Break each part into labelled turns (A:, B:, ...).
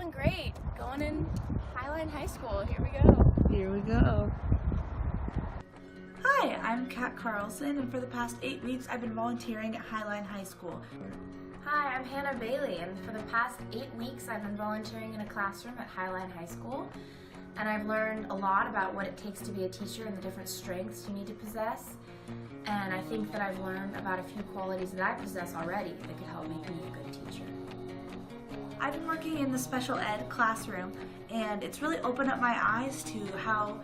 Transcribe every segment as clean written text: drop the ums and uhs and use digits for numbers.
A: doing great. Going in Highline High School. Here we go.
B: Here we go.
C: Hi, I'm Kat Carlson, and for the past 8 weeks I've been volunteering at Highline High School.
D: Hi, I'm Hannah Bailey, and for the past 8 weeks I've been volunteering in a classroom at Highline High School. And I've learned a lot about what it takes to be a teacher and the different strengths you need to possess. And I think that I've learned about a few qualities that I possess already that could help make me a good teacher.
C: I've been working in the special ed classroom, and it's really opened up my eyes to how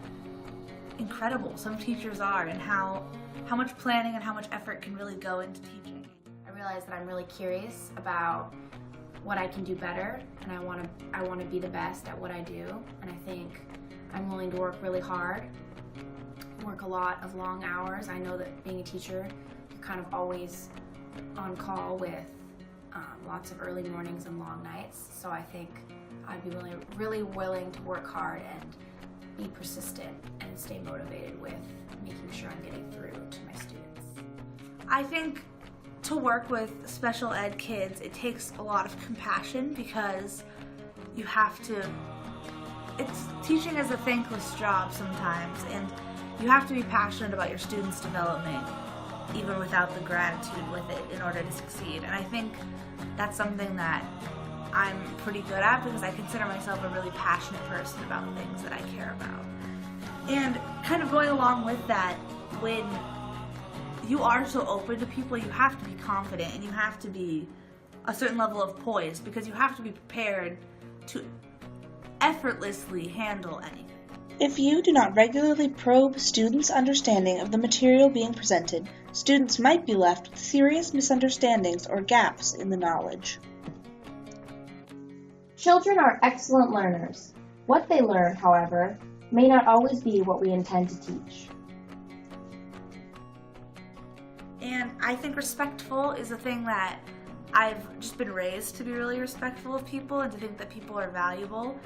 C: incredible some teachers are and how much planning and how much effort can really go into teaching.
D: I realize that I'm really curious about what I can do better, and I want to be the best at what I do, and I think I'm willing to work really hard, work a lot of long hours. I know that being a teacher, you're kind of always on call with lots of early mornings and long nights, so I think I'd be really willing to work hard and be persistent and stay motivated with making sure I'm getting through to my students.
C: I think to work with special ed kids, it takes a lot of compassion because you have to, teaching is a thankless job sometimes, and you have to be passionate about your students' development even without the gratitude with it in order to succeed. And I think that's something that I'm pretty good at because I consider myself a really passionate person about things that I care about. And kind of going along with that, when you are so open to people, you have to be confident and you have to be a certain level of poise because you have to be prepared to effortlessly handle anything.
B: If you do not regularly probe students' understanding of the material being presented, students might be left with serious misunderstandings or gaps in the knowledge.
E: Children are excellent learners. What they learn, however, may not always be what we intend to teach.
C: And I think respectful is a thing that I've just been raised to be really respectful of people and to think that people are valuable.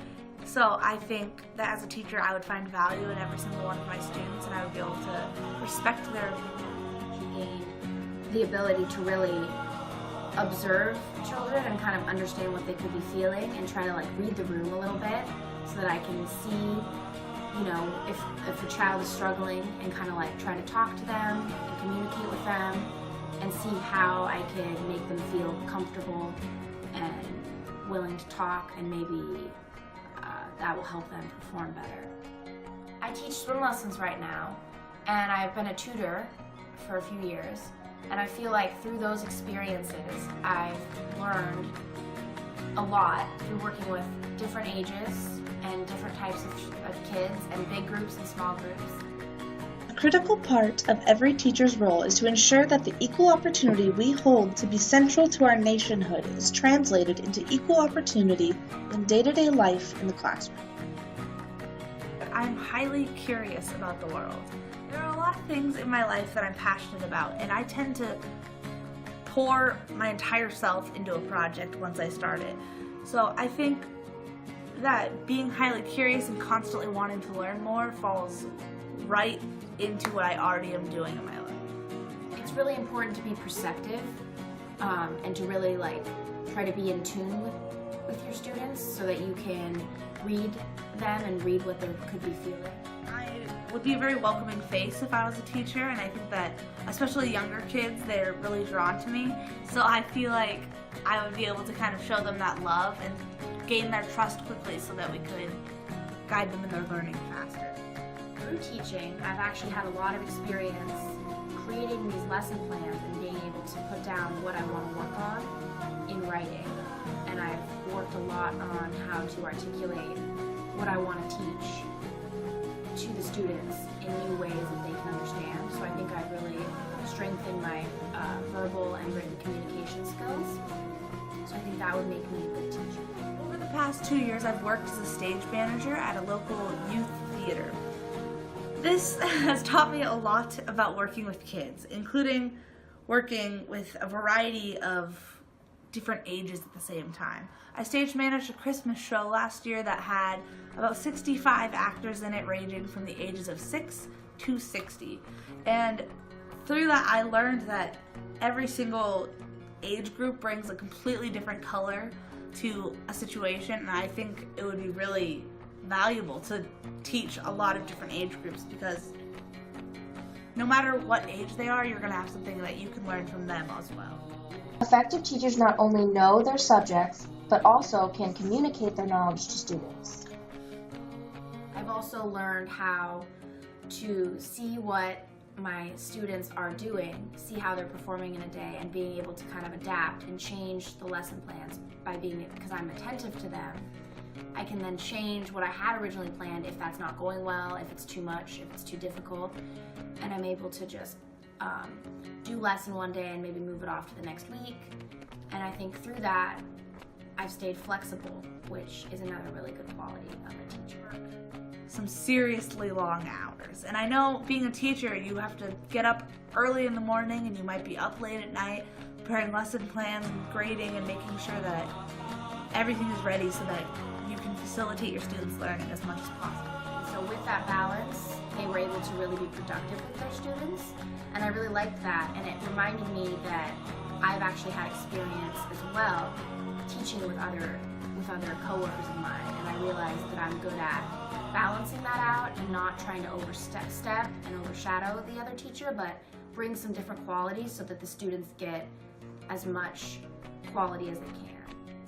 C: So I think that as a teacher I would find value in every single one of my students and I would be able to respect their opinion.
D: To gain the ability to really observe children and kind of understand what they could be feeling and try to read the room a little bit so that I can see, if a child is struggling and kind of try to talk to them and communicate with them and see how I can make them feel comfortable and willing to talk, and maybe that will help them perform better. I teach swim lessons right now, and I've been a tutor for a few years, and I feel like through those experiences I've learned a lot through working with different ages and different types of kids and big groups and small groups.
B: A critical part of every teacher's role is to ensure that the equal opportunity we hold to be central to our nationhood is translated into equal opportunity in day-to-day life in the classroom.
C: I'm highly curious about the world. There are a lot of things in my life that I'm passionate about, and I tend to pour my entire self into a project once I start it. So I think that being highly curious and constantly wanting to learn more falls right into what I already am doing in my life.
D: It's really important to be perceptive and to really try to be in tune with your students so that you can read them and read what they could be feeling.
C: I would be a very welcoming face if I was a teacher, and I think that especially younger kids, they're really drawn to me. So I feel like I would be able to kind of show them that love and gain their trust quickly so that we could guide them in their learning faster.
D: Through teaching, I've actually had a lot of experience creating these lesson plans and being able to put down what I want to work on in writing. And I've worked a lot on how to articulate what I want to teach to the students in new ways that they can understand. So I think I've really strengthened my verbal and written communication skills. So I think that would make me a good teacher.
C: Over the past 2 years, I've worked as a stage manager at a local youth theater. This has taught me a lot about working with kids, including working with a variety of different ages at the same time. I stage managed a Christmas show last year that had about 65 actors in it, ranging from the ages of 6 to 60. And through that, I learned that every single age group brings a completely different color to a situation, and I think it would be really valuable to teach a lot of different age groups, because no matter what age they are, you're going to have something that you can learn from them as well.
E: Effective teachers not only know their subjects, but also can communicate their knowledge to students.
D: I've also learned how to see what my students are doing, see how they're performing in a day, and being able to kind of adapt and change the lesson plans because I'm attentive to them. I can then change what I had originally planned if that's not going well, if it's too much, if it's too difficult, and I'm able to just do lesson one day and maybe move it off to the next week. And I think through that, I've stayed flexible, which is another really good quality of a teacher.
C: Some seriously long hours. And I know being a teacher, you have to get up early in the morning and you might be up late at night preparing lesson plans and grading and making sure that everything is ready so that you can facilitate your students' learning as much as possible.
D: So with that balance, they were able to really be productive with their students, and I really liked that, and it reminded me that I've actually had experience as well teaching with other coworkers of mine, and I realized that I'm good at balancing that out and not trying to overstep and overshadow the other teacher, but bring some different qualities so that the students get as much quality as they can.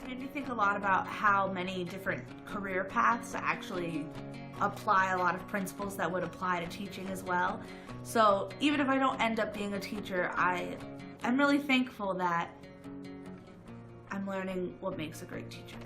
C: It made me think a lot about how many different career paths actually apply a lot of principles that would apply to teaching as well. So even if I don't end up being a teacher, I'm really thankful that I'm learning what makes a great teacher.